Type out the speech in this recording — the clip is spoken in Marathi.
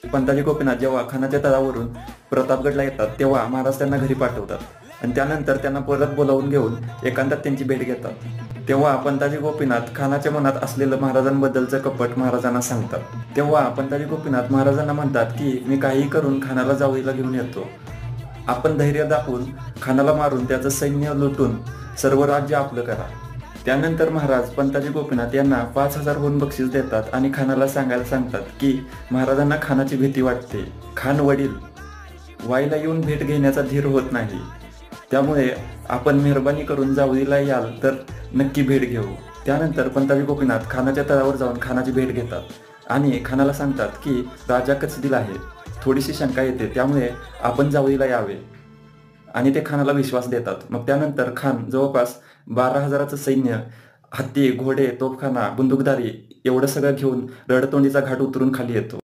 पंताजी गोपीनाथ जेव्हा खानाच्या तळावरून प्रतापगडला येतात तेव्हा महाराज त्यांना घरी पाठवतात आणि त्यानंतर त्यांना परत बोलावून घेऊन एकांतात त्यांची भेट घेतात। तेव्हा पंताजी गोपीनाथ खानाच्या मनात असलेलं महाराजांबद्दलचं कपट महाराजांना सांगतात। तेव्हा पंताजी गोपीनाथ महाराजांना म्हणतात की मी काही करून खानाला जावईला घेऊन येतो, आपण धैर्य दाखवून खानाला मारून त्याचं सैन्य लुटून सर्व राज्य आपलं करा। त्यानंतर महाराज पंताजी गोपीनाथ यांना 5,000 बक्षीस देतात आणि खानाला सांगायला सांगतात की महाराजांना खानाची भीती वाटते, खान वडील वाईला येऊन भेट घेण्याचा धीर होत नाही, त्यामुळे आपण मेहरबानी करून जावळीला याल तर नक्की भेट घेऊ। त्यानंतर पंताजी गोपीनाथ खानाच्या तळावर जाऊन खानाची भेट घेतात आणि खानाला सांगतात की राजा कचदिल आहे, थोडीशी शंका येते, त्यामुळे आपण जावळीला यावे आणि ते खानाला विश्वास देतात। मग त्यानंतर खान जवळपास 12,000चं सैन्य, हत्ती, घोडे, तोफखाना, बंदूकधारी एवढं सगळं घेऊन रडतोंडीचा घाट उतरून खाली येतो।